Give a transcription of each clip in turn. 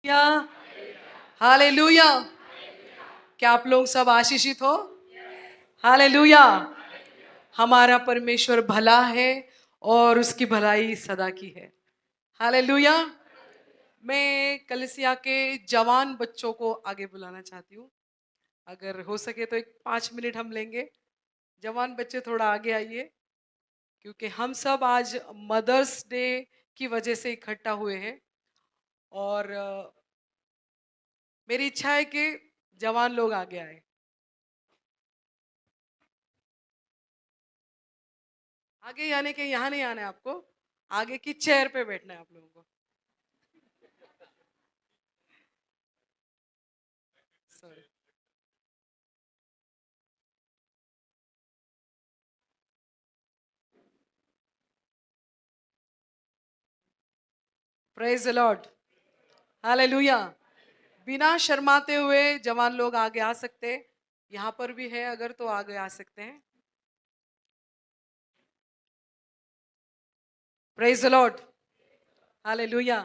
या हालेलुया। क्या आप लोग सब आशीषित हो? हालेलुया। हमारा परमेश्वर भला है और उसकी भलाई सदा की है। हालेलुया। मैं कलीसिया के जवान बच्चों को आगे बुलाना चाहती हूँ। अगर हो सके तो एक 5 मिनट हम लेंगे। जवान बच्चे थोड़ा आगे आइए, क्योंकि हम सब आज मदर्स डे की वजह से इकट्ठा हुए हैं। और मेरी इच्छा है कि जवान लोग आगे आए। आगे यानी कि यहाँ नहीं आना है आपको, आगे की चेयर पे बैठना है आप लोगों को। Sorry. Praise the Lord. Hallelujah. बिना शर्माते हुए जवान लोग आगे आ सकते हैं। यहाँ पर भी है, अगर तो आगे आ सकते हैं। Praise the Lord. हालेलुया।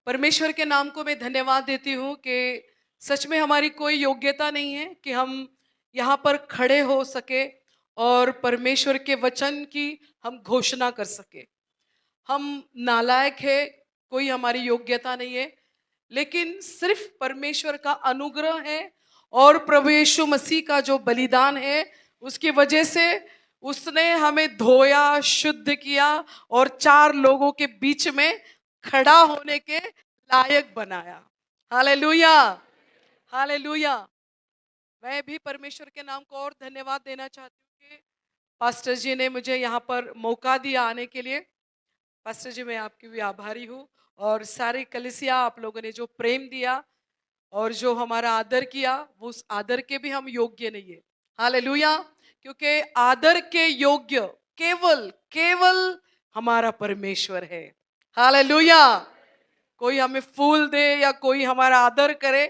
परमेश्वर के नाम को मैं धन्यवाद देती हूँ कि सच में हमारी कोई योग्यता नहीं है कि हम यहाँ पर खड़े हो सके और परमेश्वर के वचन की हम घोषणा कर सके। हम नालायक है, कोई हमारी योग्यता नहीं है, लेकिन सिर्फ परमेश्वर का अनुग्रह है और प्रभु यीशु मसीह का जो बलिदान है उसकी वजह से उसने हमें धोया, शुद्ध किया और चार लोगों के बीच में खड़ा होने के लायक बनाया। हालेलुया। हालेलुया। मैं भी परमेश्वर के नाम को और धन्यवाद देना चाहती हूँ कि पास्टर जी ने मुझे यहाँ पर मौका दिया आने के लिए। पास्टर जी, मैं आपकी भी आभारी हूँ। और सारी कलीसिया, आप लोगों ने जो प्रेम दिया और जो हमारा आदर किया, वो उस आदर के भी हम योग्य नहीं है। हालेलुया। क्योंकि आदर के योग्य केवल केवल हमारा परमेश्वर है। हालेलुया। कोई हमें फूल दे या कोई हमारा आदर करे,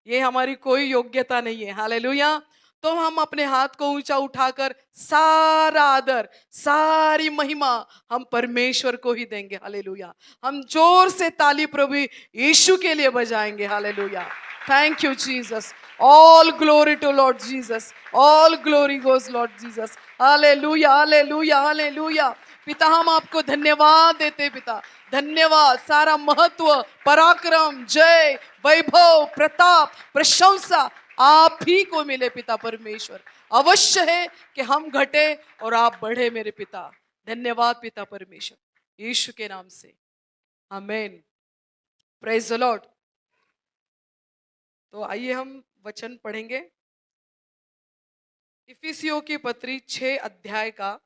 ये हमारी कोई योग्यता नहीं है। हालेलुया। तो हम अपने हाथ को ऊंचा उठाकर सारा आदर, सारी महिमा हम परमेश्वर को ही देंगे। हालेलुया। हम जोर से ताली प्रभु यीशु के लिए बजाएंगे। Hallelujah. Thank you Jesus. All glory to Lord Jesus. All glory goes Lord Jesus. Hallelujah. Hallelujah. Hallelujah. पिता, हम आपको धन्यवाद देते पिता। धन्यवाद। सारा महत्व, पराक्रम, जय, वैभव, प्रताप, प्रशंसा आप ही को मिले पिता परमेश्वर। अवश्य है कि हम घटे और आप बढ़े मेरे पिता। धन्यवाद पिता परमेश्वर, यीशु के नाम से आमेन। Praise the Lord. तो आइए हम वचन पढ़ेंगे। इफिसियों की पत्री 6 अध्याय का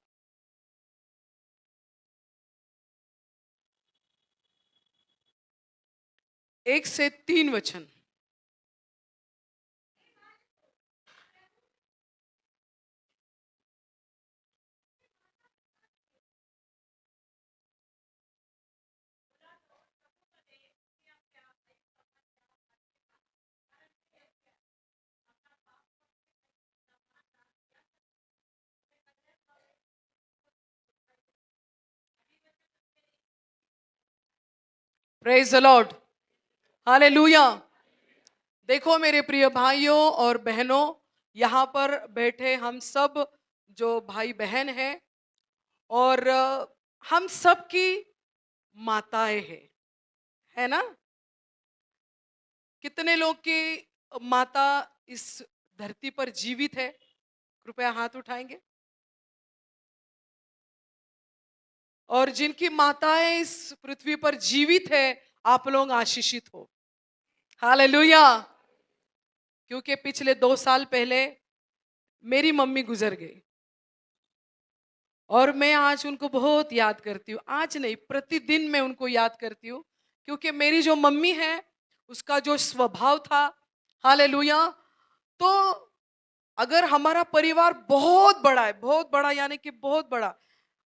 1 से 3 वचन। Praise the Lord. हालेलुया। देखो मेरे प्रिय भाइयों और बहनों, यहाँ पर बैठे हम सब जो भाई बहन हैं और हम सब की माताएं हैं, है ना? कितने लोग की माता इस धरती पर जीवित है? कृपया हाथ उठाएंगे। और जिनकी माताएं इस पृथ्वी पर जीवित है, आप लोग आशीषित हो। हालेलुया। क्योंकि पिछले 2 साल पहले मेरी मम्मी गुजर गई और मैं आज उनको बहुत याद करती हूँ। आज नहीं, प्रतिदिन मैं उनको याद करती हूँ, क्योंकि मेरी जो मम्मी है उसका जो स्वभाव था, हालेलुया। तो अगर हमारा परिवार बहुत बड़ा है, बहुत बड़ा यानी कि बहुत बड़ा,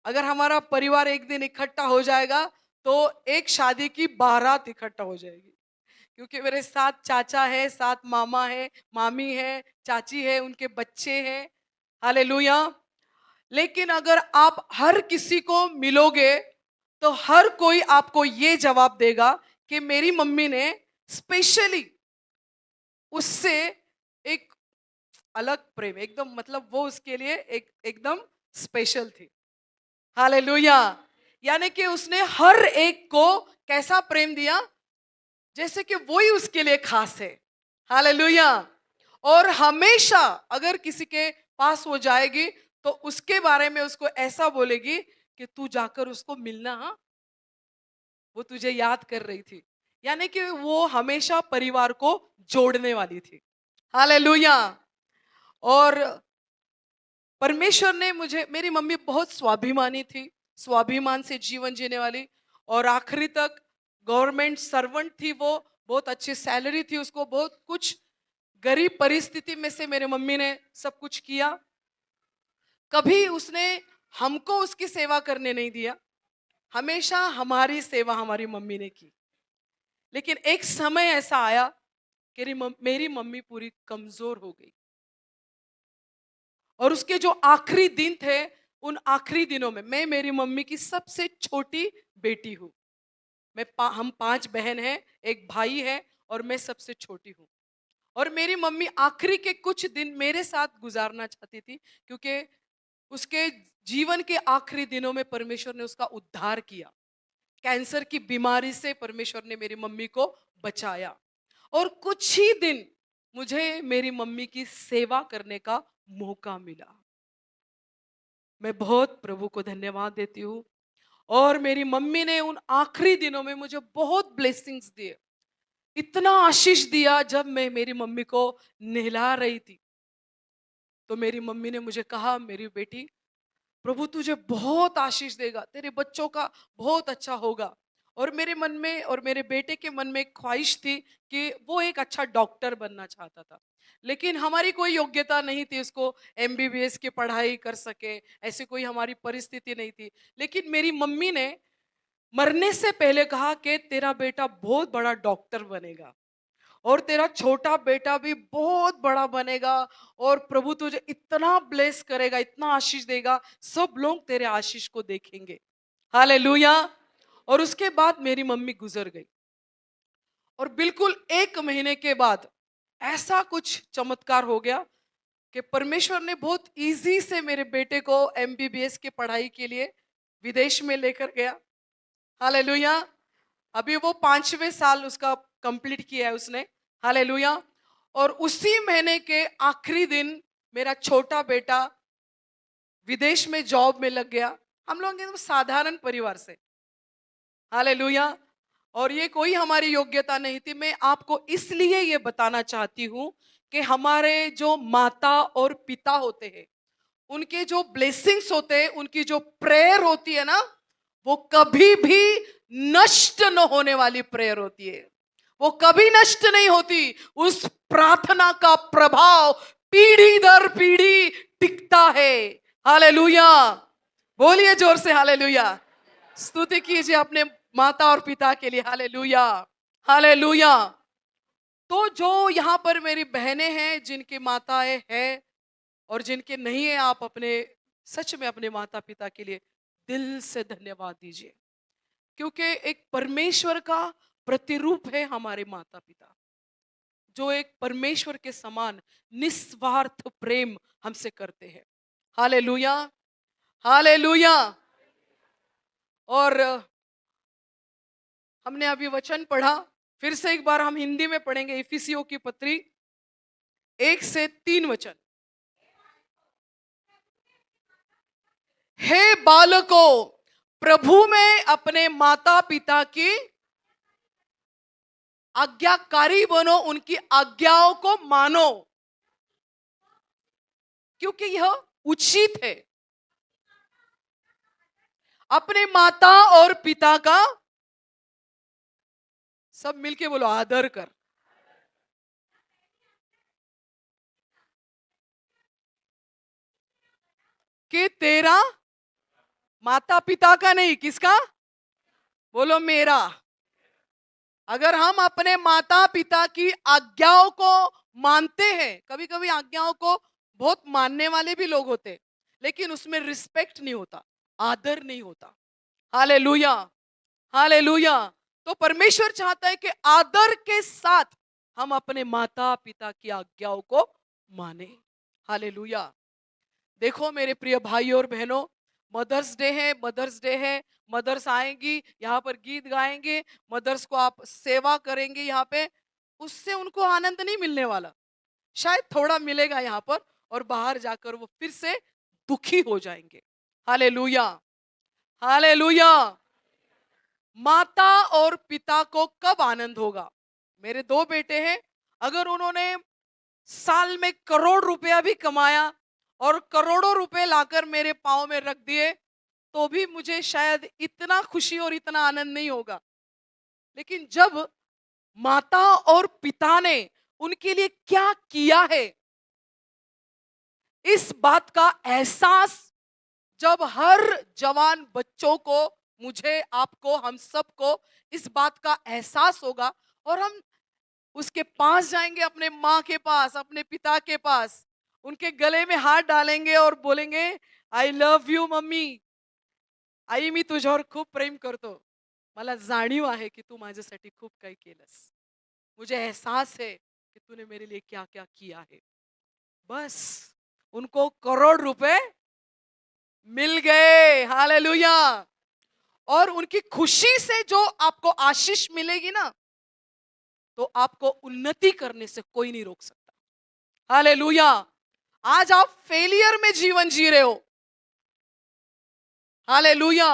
अगर हमारा परिवार एक दिन इकट्ठा हो जाएगा तो एक शादी की बारात इकट्ठा हो जाएगी। क्योंकि मेरे 7 चाचा है, 7 मामा है, मामी है, चाची है, उनके बच्चे हैं। हालेलुया। लेकिन अगर आप हर किसी को मिलोगे तो हर कोई आपको ये जवाब देगा कि मेरी मम्मी ने स्पेशली उससे एक अलग प्रेम, एकदम मतलब वो उसके लिए एकदम स्पेशल थी। हालेलुया। यानी कि उसने हर एक को कैसा प्रेम दिया, जैसे कि वो ही उसके लिए खास है। हालेलुया। और हमेशा अगर किसी के पास वो जाएगी तो उसके बारे में उसको ऐसा बोलेगी कि तू जाकर उसको मिलना, हाँ, वो तुझे याद कर रही थी। यानी कि वो हमेशा परिवार को जोड़ने वाली थी। हालेलुया। और परमेश्वर ने मुझे, मेरी मम्मी बहुत स्वाभिमानी थी, स्वाभिमान से जीवन जीने वाली, और आखिरी तक गवर्नमेंट सर्वेंट थी वो। बहुत अच्छी सैलरी थी उसको, बहुत कुछ गरीब परिस्थिति में से मेरे मम्मी ने सब कुछ किया। कभी उसने हमको उसकी सेवा करने नहीं दिया, हमेशा हमारी सेवा हमारी मम्मी ने की। लेकिन एक समय ऐसा आया कि मेरी मम्मी पूरी कमजोर हो गई, और उसके जो आखिरी दिन थे, उन आखिरी दिनों में मैं मेरी मम्मी की सबसे छोटी बेटी हूँ। हम 5 बहन हैं, एक भाई है, और मैं सबसे छोटी हूँ। और मेरी मम्मी आखिरी के कुछ दिन मेरे साथ गुजारना चाहती थी, क्योंकि उसके जीवन के आखिरी दिनों में परमेश्वर ने उसका उद्धार किया। कैंसर की बीमारी से परमेश्वर ने मेरी मम्मी को बचाया, और कुछ ही दिन मुझे मेरी मम्मी की सेवा करने का मौका मिला। मैं बहुत प्रभु को धन्यवाद देती हूँ। और मेरी मम्मी ने उन आखिरी दिनों में मुझे बहुत ब्लेसिंग्स दिए, इतना आशीष दिया। जब मैं मेरी मम्मी को नहला रही थी तो मेरी मम्मी ने मुझे कहा, मेरी बेटी, प्रभु तुझे बहुत आशीष देगा, तेरे बच्चों का बहुत अच्छा होगा। और मेरे मन में और मेरे बेटे के मन में एक ख्वाहिश थी कि वो एक अच्छा डॉक्टर बनना चाहता था। लेकिन हमारी कोई योग्यता नहीं थी उसको एमबीबीएस की पढ़ाई कर सके, ऐसी कोई हमारी परिस्थिति नहीं थी। लेकिन मेरी मम्मी ने मरने से पहले कहा कि तेरा बेटा बहुत बड़ा डॉक्टर बनेगा, और तेरा छोटा बेटा भी बहुत बड़ा बनेगा, और प्रभु तुझे इतना ब्लेस करेगा, इतना आशीष देगा, सब लोग तेरे आशीष को देखेंगे। हालेलुया। और उसके बाद मेरी मम्मी गुजर गई, और बिल्कुल 1 महीने के बाद ऐसा कुछ चमत्कार हो गया कि परमेश्वर ने बहुत इजी से मेरे बेटे को एमबीबीएस की पढ़ाई के लिए विदेश में लेकर गया। हालेलुया। अभी वो 5वें साल उसका कंप्लीट किया है उसने। हालेलुया। और उसी महीने के आखिरी दिन मेरा छोटा बेटा विदेश में जॉब में लग गया। हम लोग एकदम साधारण परिवार से। हालेलुया। और ये कोई हमारी योग्यता नहीं थी। मैं आपको इसलिए ये बताना चाहती हूँ कि हमारे जो माता और पिता होते हैं, उनके जो ब्लेसिंग्स होते हैं, उनकी जो प्रेयर होती है ना, वो कभी भी नष्ट न होने वाली प्रेयर होती है। वो कभी नष्ट नहीं होती। उस प्रार्थना का प्रभाव पीढ़ी दर पीढ़ी टिकता है। हालेलुया। बोलिए जोर से हालेलुया। स्तुति कीजिए अपने माता और पिता के लिए। हालेलुया। हालेलुया। तो जो यहाँ पर मेरी बहनें हैं जिनकी माताएं हैं और जिनके नहीं है, आप अपने सच में अपने माता पिता के लिए दिल से धन्यवाद दीजिए, क्योंकि एक परमेश्वर का प्रतिरूप है हमारे माता पिता, जो एक परमेश्वर के समान निस्वार्थ प्रेम हमसे करते हैं। हालेलुया। हालेलुया। और हमने अभी वचन पढ़ा, फिर से एक बार हम हिंदी में पढ़ेंगे। इफिसियों की पत्री 1 से 3 वचन। हे बालकों, प्रभु में अपने माता पिता की आज्ञाकारी बनो, उनकी आज्ञाओं को मानो, क्योंकि यह उचित है। अपने माता और पिता का सब मिलके बोलो, आदर कर। कि तेरा माता पिता का नहीं, किसका? बोलो मेरा। अगर हम अपने माता पिता की आज्ञाओं को मानते हैं, कभी कभी आज्ञाओं को बहुत मानने वाले भी लोग होते हैं, लेकिन उसमें रिस्पेक्ट नहीं होता, आदर नहीं होता। हालेलुया। हालेलुया। तो परमेश्वर चाहता है कि आदर के साथ हम अपने माता पिता की आज्ञाओं को माने। हालेलुया। देखो मेरे प्रिय भाई और बहनों, मदर्स डे है, मदर्स डे है। मदर्स आएंगी यहाँ पर, गीत गाएंगे, मदर्स को आप सेवा करेंगे यहाँ पे, उससे उनको आनंद नहीं मिलने वाला। शायद थोड़ा मिलेगा यहाँ पर, और बाहर जाकर वो फिर से दुखी हो जाएंगे। Hallelujah, hallelujah. माता और पिता को कब आनंद होगा? मेरे दो बेटे हैं, अगर उन्होंने साल में करोड़ रुपया भी कमाया और करोड़ों रुपए लाकर मेरे पाँव में रख दिए, तो भी मुझे शायद इतना खुशी और इतना आनंद नहीं होगा। लेकिन जब माता और पिता ने उनके लिए क्या किया है, इस बात का एहसास जब हर जवान बच्चों को, मुझे, आपको, हम सबको इस बात का एहसास होगा, और हम उसके पास जाएंगे, अपने माँ के पास, अपने पिता के पास, उनके गले में हाथ डालेंगे और बोलेंगे, आई लव यू मम्मी, आई मी तुझ्यावर खूप प्रेम करतो, मला जाणीव आहे की तू माझ्यासाठी खूप काही केलंस, मुझे एहसास है कि तूने मेरे लिए क्या क्या किया है। बस उनको करोड़ रुपए मिल गए। हालेलुया। और उनकी खुशी से जो आपको आशीष मिलेगी ना, तो आपको उन्नति करने से कोई नहीं रोक सकता। हालेलुया। आज आप फेलियर में जीवन जी रहे हो, हालेलुया,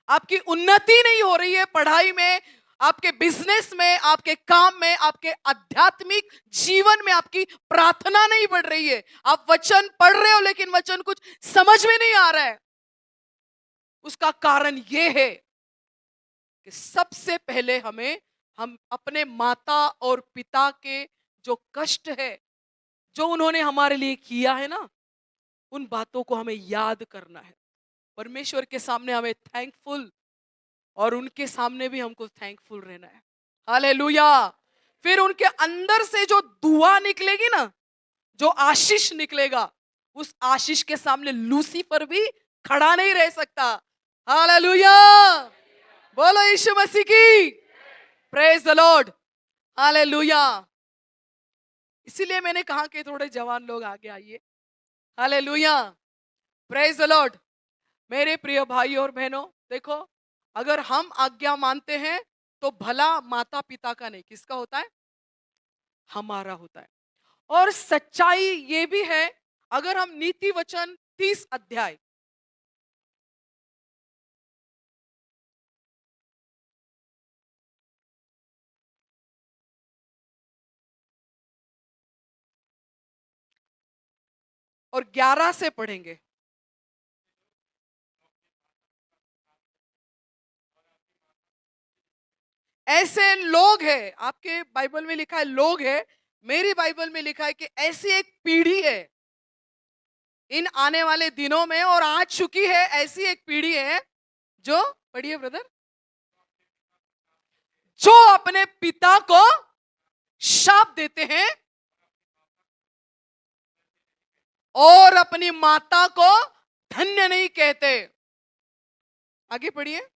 आपकी उन्नति नहीं हो रही है पढ़ाई में, आपके बिजनेस में, आपके काम में, आपके आध्यात्मिक जीवन में आपकी प्रार्थना नहीं बढ़ रही है, आप वचन पढ़ रहे हो लेकिन वचन कुछ समझ में नहीं आ रहा है, उसका कारण यह है कि सबसे पहले हम अपने माता और पिता के जो कष्ट है, जो उन्होंने हमारे लिए किया है ना, उन बातों को हमें याद करना है। परमेश्वर के सामने हमें थैंकफुल, और उनके सामने भी हमको थैंकफुल रहना है। हालेलुया। फिर उनके अंदर से जो दुआ निकलेगी ना, जो आशीष निकलेगा, उस आशीष के सामने लूसीफर भी खड़ा नहीं रह सकता। हालेलुया। बोलो यीशु मसीह की। Praise the Lord. हालेलुया। इसीलिए मैंने कहा कि थोड़े जवान लोग आगे आइए। हालेलुया। Praise the Lord. मेरे प्रिय भाई और बहनों, देखो, अगर हम आज्ञा मानते हैं तो भला माता पिता का नहीं, किसका होता है? हमारा होता है। और सच्चाई ये भी है, अगर हम नीति वचन 30 अध्याय और 11 से पढ़ेंगे। ऐसे लोग हैं, आपके बाइबल में लिखा है लोग है, मेरी बाइबल में लिखा है कि ऐसी एक पीढ़ी है इन आने वाले दिनों में, और आ चुकी है, ऐसी एक पीढ़ी है जो, पढ़िए ब्रदर, जो अपने पिता को शाप देते हैं और अपनी माता को धन्य नहीं कहते। आगे पढ़िए।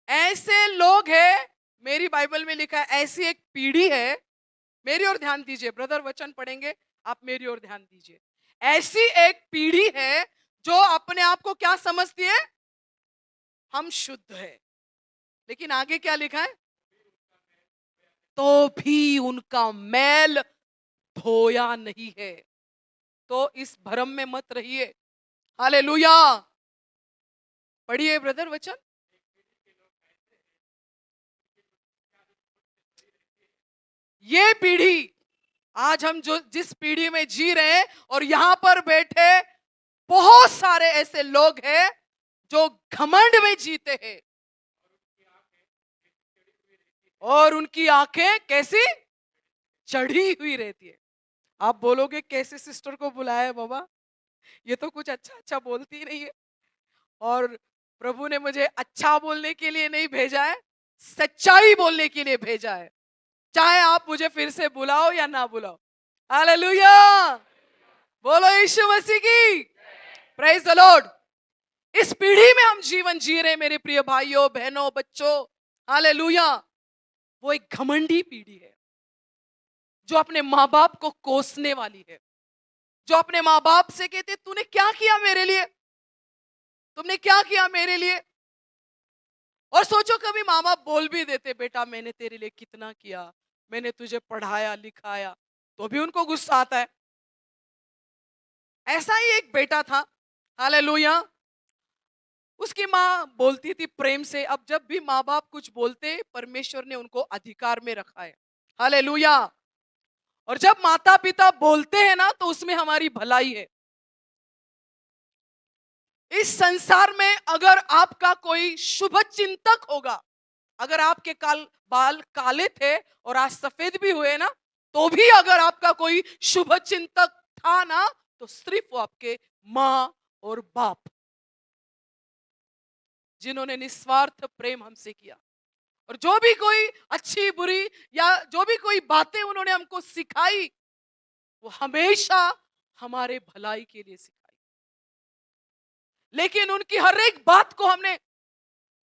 ऐसे लोग हैं, मेरी बाइबल में लिखा है ऐसी एक पीढ़ी है, मेरी ओर ध्यान दीजिए ब्रदर, वचन पढ़ेंगे, आप मेरी ओर ध्यान दीजिए। ऐसी एक पीढ़ी है जो अपने आप को क्या समझती है? हम शुद्ध है। लेकिन आगे क्या लिखा है? तो भी उनका मैल धोया नहीं है। तो इस भ्रम में मत रहिए। हालेलुया। पढ़िए ब्रदर वचन। ये पीढ़ी, आज हम जो जिस पीढ़ी में जी रहे हैं, और यहां पर बैठे बहुत सारे ऐसे लोग हैं जो घमंड में जीते हैं, और उनकी आंखें कैसी चढ़ी हुई रहती है। आप बोलोगे कैसे सिस्टर को बुलाया है बाबा, ये तो कुछ अच्छा अच्छा बोलती नहीं है। और प्रभु ने मुझे अच्छा बोलने के लिए नहीं भेजा है, सच्चाई बोलने के लिए भेजा है, चाहे आप मुझे फिर से बुलाओ या ना बुलाओ। हालेलुया। बोलो यीशु मसीह की। Praise the Lord. इस पीढ़ी में हम जीवन जी रहे हैं मेरे प्रिय भाइयों बहनों बच्चों। हालेलुया। वो एक घमंडी पीढ़ी है जो अपने माँ बाप को कोसने वाली है, जो अपने माँ बाप से कहते तूने क्या किया मेरे लिए, तुमने क्या किया मेरे लिए। और सोचो कभी माँ बाप बोल भी देते बेटा मैंने तेरे लिए कितना किया, मैंने तुझे पढ़ाया लिखाया, तो भी उनको गुस्सा आता है। ऐसा ही एक बेटा था, हालेलुया। उसकी माँ बोलती थी प्रेम से। अब जब भी माँ बाप कुछ बोलते परमेश्वर ने उनको अधिकार में रखा है, हालेलुया। और जब माता पिता बोलते हैं ना तो उसमें हमारी भलाई है। इस संसार में अगर आपका कोई शुभ चिंतक होगा, अगर आपके बाल काले थे और आज सफेद भी हुए ना, तो भी अगर आपका कोई शुभ चिंतक था ना, तो सिर्फ वो आपके माँ और बाप, जिन्होंने निस्वार्थ प्रेम हमसे किया। और जो भी कोई अच्छी बुरी या जो भी कोई बातें उन्होंने हमको सिखाई, वो हमेशा हमारे भलाई के लिए सिखाई। लेकिन उनकी हर एक बात को हमने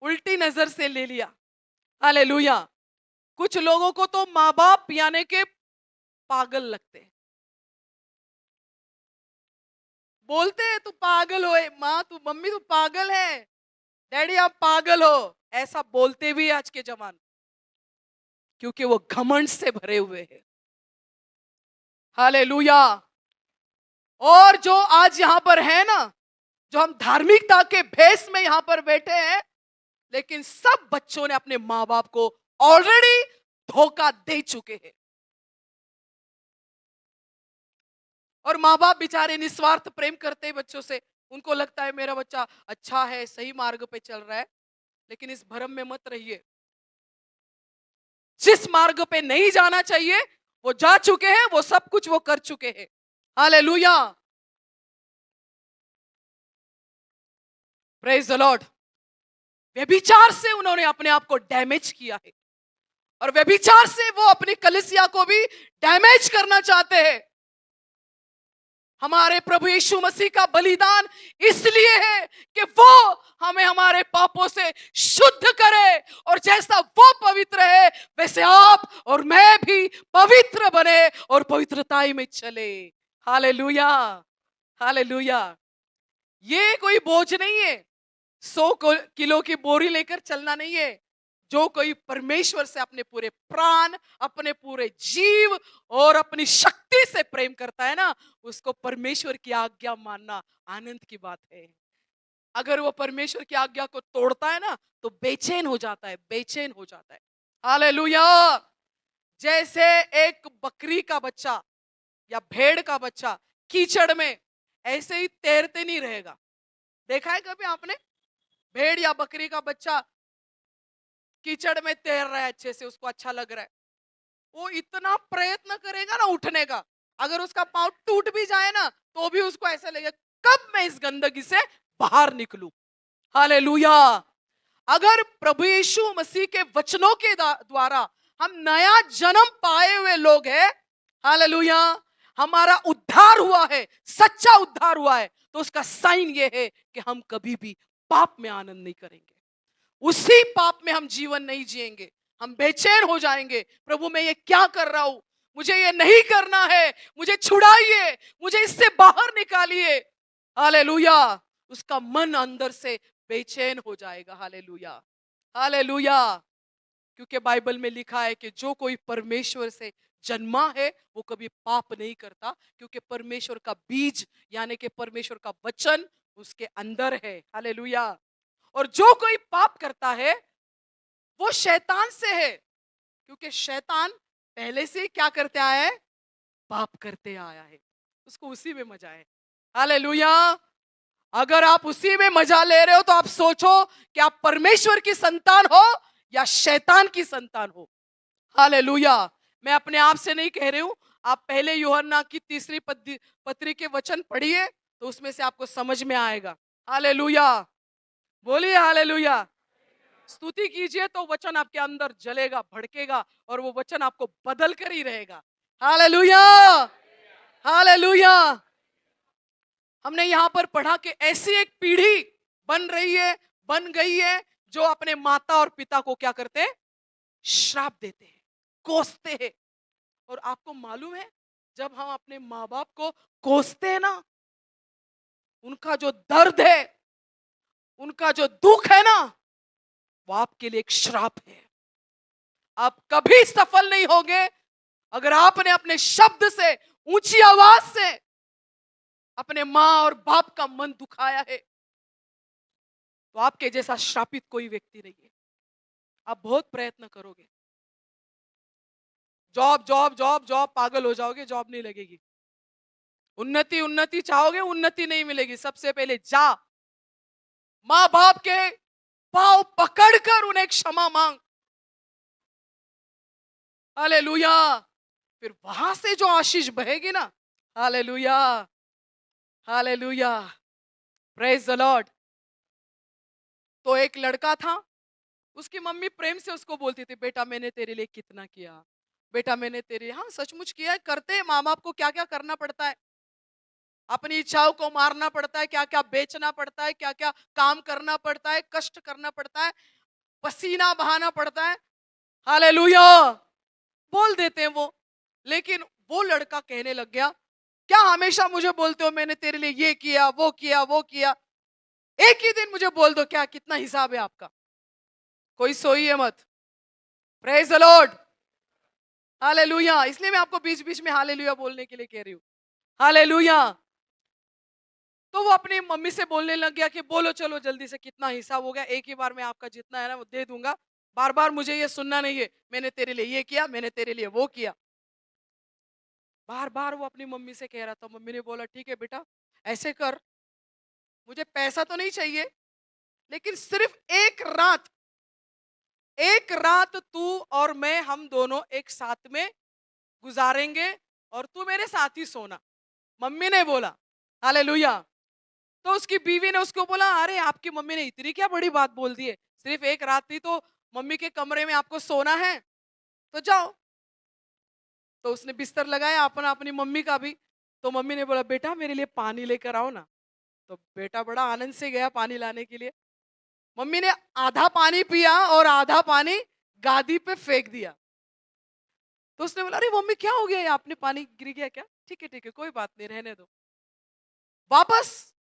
उल्टी नजर से ले लिया, हालेलुया। कुछ लोगों को तो माँ बाप यानी के पागल लगते हैं। बोलते हैं तू पागल हो, माँ तू मम्मी तू पागल है, डैडी आप पागल हो, ऐसा बोलते भी आज के जमाने, क्योंकि वो घमंड से भरे हुए हैं, हालेलुया। और जो आज यहाँ पर है ना, जो हम धार्मिकता के भेष में यहाँ पर बैठे हैं, लेकिन सब बच्चों ने अपने माँ बाप को ऑलरेडी धोखा दे चुके हैं। और माँ बाप बेचारे निस्वार्थ प्रेम करते हैं बच्चों से। उनको लगता है मेरा बच्चा अच्छा है, सही मार्ग पे चल रहा है। लेकिन इस भ्रम में मत रहिए, जिस मार्ग पे नहीं जाना चाहिए वो जा चुके हैं, वो सब कुछ वो कर चुके हैं, हालेलुया, प्रेज द लॉर्ड। व्यभिचार से उन्होंने अपने आप को डैमेज किया है, और व्यभिचार से वो अपनी कलीसिया को भी डैमेज करना चाहते हैं। हमारे प्रभु यीशु मसीह का बलिदान इसलिए है कि वो हमें हमारे पापों से शुद्ध करे, और जैसा वो पवित्र है वैसे आप और मैं भी पवित्र बने और पवित्रताई में चले, हालेलुया, हालेलुया। ये कोई बोझ नहीं है, 100 किलो की बोरी लेकर चलना नहीं है। जो कोई परमेश्वर से अपने पूरे प्राण, अपने पूरे जीव और अपनी शक्ति से प्रेम करता है ना, उसको परमेश्वर की आज्ञा मानना आनंद की बात है। अगर वो परमेश्वर की आज्ञा को तोड़ता है ना, तो बेचैन हो जाता है, बेचैन हो जाता है, हालेलुया। जैसे एक बकरी का बच्चा या भेड़ का बच्चा कीचड़ में ऐसे ही तैरते नहीं रहेगा। देखा है कभी आपने? भेड़ या बकरी का बच्चा कीचड़ में तैर रहा है अच्छे से, उसको अच्छा लग रहा है, वो इतना प्रयत्न करेगा ना उठने का। अगर उसका पांव टूट भी जाए ना, तो भी उसको ऐसा लगेगा कब मैं इस गंदगी से बाहर निकलूं, हालेलुया। अगर प्रभु यीशु मसीह के वचनों के द्वारा हम नया जन्म पाए हुए लोग हैं, हालेलुया, हमारा उद्धार हुआ है, सच्चा उद्धार हुआ है, तो उसका साइन ये है कि हम कभी भी पाप में आनंद नहीं करेंगे, उसी पाप में हम जीवन नहीं जिएंगे। हम बेचैन हो जाएंगे, प्रभु मैं ये क्या कर रहा हूं, मुझे ये नहीं करना है, मुझे छुड़ाइए, मुझे इससे बाहर निकालिए, हालेलुया। उसका मन अंदर से बेचैन हो जाएगा, हालेलुया, हालेलुया। क्योंकि बाइबल में लिखा है कि जो कोई परमेश्वर से जन्मा है वो कभी पाप नहीं करता, क्योंकि परमेश्वर का बीज यानी कि परमेश्वर का वचन उसके अंदर है, हालेलुया। और जो कोई पाप करता है वो शैतान से है, क्योंकि शैतान पहले से क्या करते आया है? पाप करते आया है, उसको उसी में मजा है, हालेलुया। अगर आप उसी में मजा ले रहे हो तो आप सोचो कि आप परमेश्वर की संतान हो या शैतान की संतान हो, हालेलुया। मैं अपने आप से नहीं कह रही हूं, आप पहले यूहन्ना की 3 पत्री के वचन पढ़िए तो उसमें से आपको समझ में आएगा, हालेलुया, बोलिए हालेलुया। स्तुति कीजिए तो वचन आपके अंदर जलेगा, भड़केगा, और वो वचन आपको बदल कर ही रहेगा, हालेलुया, हालेलुया। हमने यहां पर पढ़ा कि ऐसी एक पीढ़ी बन रही है, बन गई है, जो अपने माता और पिता को क्या करते हैं? श्राप देते हैं, कोसते हैं। और आपको मालूम है, जब हम अपने माँ बाप को कोसते हैं ना, उनका जो दर्द है, उनका जो दुख है ना, वो आपके लिए एक श्राप है। आप कभी सफल नहीं होंगे अगर आपने अपने शब्द से, ऊंची आवाज से अपने माँ और बाप का मन दुखाया है। तो आपके जैसा श्रापित कोई व्यक्ति नहीं है। आप बहुत प्रयत्न करोगे, जॉब जॉब जॉब जॉब, पागल हो जाओगे, जॉब नहीं लगेगी। उन्नति उन्नति चाहोगे, उन्नति नहीं मिलेगी। सबसे पहले जा, माँ बाप के पांव पकड़कर उन्हें क्षमा मांग। हालेलुया। फिर वहां से जो आशीष बहेगी ना, hallelujah, hallelujah, praise the Lord. तो एक लड़का था, उसकी मम्मी प्रेम से उसको बोलती थी, बेटा मैंने तेरे लिए कितना किया, बेटा मैंने तेरे लिए, हाँ सचमुच किया है। करते हैं माँ बाप को क्या क्या करना पड़ता है, अपनी इच्छाओं को मारना पड़ता है, क्या क्या बेचना पड़ता है, क्या क्या काम करना पड़ता है, कष्ट करना पड़ता है, पसीना बहाना पड़ता है। हालेलुया, बोल देते हैं वो। लेकिन वो लड़का कहने लग गया, क्या हमेशा मुझे बोलते हो मैंने तेरे लिए ये किया वो किया वो किया, एक ही दिन मुझे बोल दो, क्या कितना हिसाब है आपका। कोई सोइए मत। Praise the Lord. हालेलुया। इसलिए मैं आपको बीच बीच में हालेलुया बोलने के लिए कह रही हूँ। हालेलुया। तो वो अपनी मम्मी से बोलने लग गया कि बोलो चलो जल्दी से, कितना हिसाब हो गया, एक ही बार में आपका जितना है ना वो दे दूंगा, बार बार मुझे ये सुनना नहीं है, मैंने तेरे लिए ये किया, मैंने तेरे लिए वो किया। बार बार वो अपनी मम्मी से कह रहा था। मम्मी ने बोला, ठीक है बेटा, ऐसे कर, मुझे पैसा तो नहीं चाहिए, लेकिन सिर्फ एक रात तू और मैं, हम दोनों एक साथ में गुजारेंगे, और तू मेरे साथ ही सोना। मम्मी ने बोला। हालेलुया। तो उसकी बीवी ने उसको बोला, अरे आपकी मम्मी ने इतनी क्या बड़ी बात बोल दी है, सिर्फ एक रात ही तो मम्मी के कमरे में आपको सोना है, तो जाओ। तो उसने बिस्तर लगाया अपना, अपनी मम्मी का भी। तो मम्मी ने बोला, बेटा मेरे लिए पानी लेकर आओ ना। तो बेटा बड़ा आनंद से गया पानी लाने के लिए। मम्मी ने आधा पानी पिया और आधा पानी गादी पे फेंक दिया। तो उसने बोला, अरे मम्मी क्या हो गया, ये आपने पानी गिर गया क्या? ठीक है कोई बात नहीं, रहने दो। वापस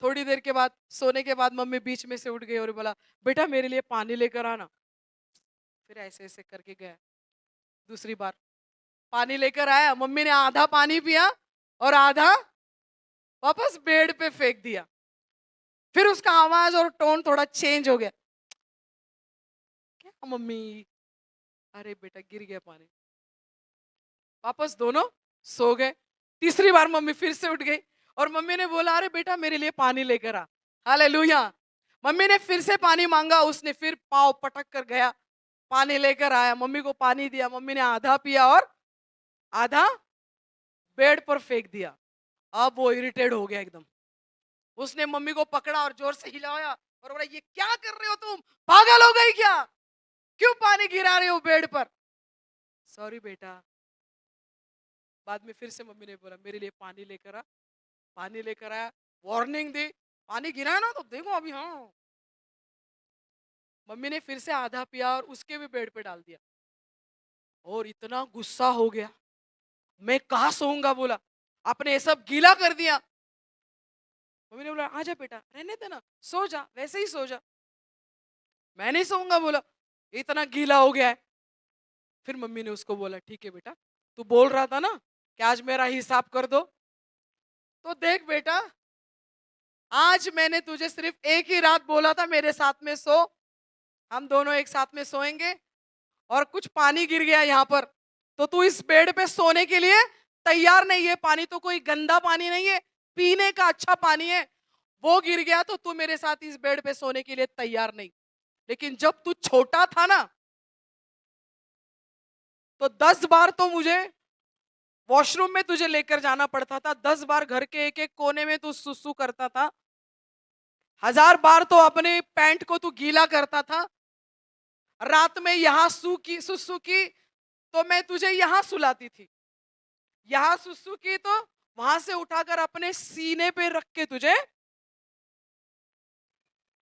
थोड़ी देर के बाद, सोने के बाद, मम्मी बीच में से उठ गई और बोला, बेटा मेरे लिए पानी लेकर आना। फिर ऐसे ऐसे करके गया, दूसरी बार पानी लेकर आया। मम्मी ने आधा पानी पिया और आधा वापस बेड पे फेंक दिया। फिर उसका आवाज और टोन थोड़ा चेंज हो गया, क्या मम्मी, अरे बेटा गिर गया पानी। वापस दोनों सो गए। तीसरी बार मम्मी फिर से उठ गई और मम्मी ने बोला, अरे बेटा मेरे लिए पानी लेकर आ। हालेलुया। मम्मी ने फिर से पानी मांगा, उसने फिर पाँव पटक कर गया, पानी लेकर आया, मम्मी को पानी दिया। मम्मी ने आधा पिया और आधा बेड पर फेंक दिया। अब वो इरिटेट हो गया एकदम। उसने मम्मी को पकड़ा और जोर से हिलाया और बोला, ये क्या कर रहे हो तुम, पागल हो गई क्या, क्यों पानी गिरा रहे हो बेड पर? सॉरी बेटा। बाद में फिर से मम्मी ने बोला, मेरे लिए पानी लेकर आ। पानी लेकर आया, वार्निंग दी, पानी गिरा ना तो देखो अभी। हाँ, मम्मी ने फिर से आधा पिया और उसके भी बेड पे डाल दिया। और इतना गुस्सा हो गया, मैं कहाँ सोऊंगा बोला, आपने ये सब गीला कर दिया। मम्मी ने बोला, आजा बेटा रहने देना, सो जा, वैसे ही सो जा। मैं नहीं सोऊंगा बोला, इतना गीला हो गया है। फिर मम्मी ने उसको बोला, ठीक है बेटा, तू बोल रहा था ना कि आज मेरा हिसाब कर दो, तो देख बेटा, आज मैंने तुझे सिर्फ एक ही रात बोला था मेरे साथ में सो, हम दोनों एक साथ में सोएंगे, और कुछ पानी गिर गया यहाँ पर, तो तू इस बेड पे सोने के लिए तैयार नहीं है। पानी तो कोई गंदा पानी नहीं है, पीने का अच्छा पानी है। वो गिर गया तो तू मेरे साथ इस बेड पे सोने के लिए तैयार नहीं। लेकिन जब तू छोटा था ना, तो 10 बार तो मुझे वॉशरूम में तुझे लेकर जाना पड़ता था, 10 बार घर के एक एक कोने में तू सुसु करता था, 1000 बार तो अपने पैंट को तू गीला करता था। रात में यहाँ सू की सुसु की तो मैं तुझे यहाँ सुलाती थी, यहाँ सुसु की तो वहां से उठाकर अपने सीने पे रख के तुझे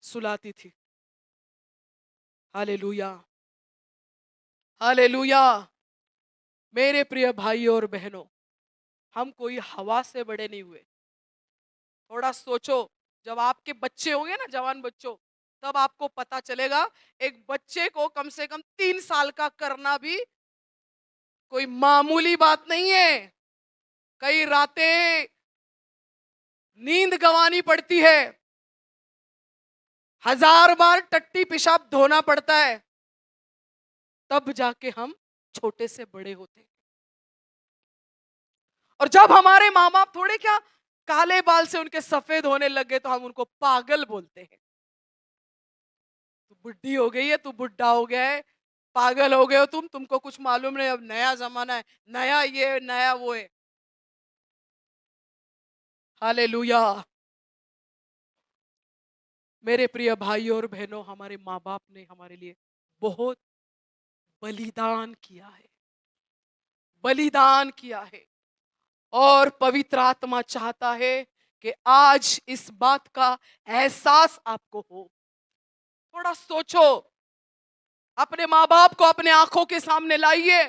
सुलाती थी। Hallelujah, hallelujah. मेरे प्रिय भाइयों और बहनों, हम कोई हवा से बड़े नहीं हुए। थोड़ा सोचो, जब आपके बच्चे होंगे ना, जवान बच्चों, तब आपको पता चलेगा एक बच्चे को कम से कम 3 साल का करना भी कोई मामूली बात नहीं है। कई रातें नींद गंवानी पड़ती है, 1000 बार टट्टी पेशाब धोना पड़ता है, तब जाके हम छोटे से बड़े होते हैं। और जब हमारे माँ बाप थोड़े क्या काले बाल से उनके सफेद होने लगे तो हम उनको पागल बोलते हैं। तू बुढ़ी हो गई है, तू बुढ़ा हो गया है, पागल हो गए हो तुमको कुछ मालूम नहीं, अब नया जमाना है, नया ये नया वो है। हालेलुया। मेरे प्रिय भाइयों और बहनों, हमारे माँ बाप ने हमारे लिए बहुत बलिदान किया है, बलिदान किया है। और पवित्र आत्मा चाहता है कि आज इस बात का एहसास आपको हो। थोड़ा सोचो, अपने माँ बाप को अपने आंखों के सामने लाइए।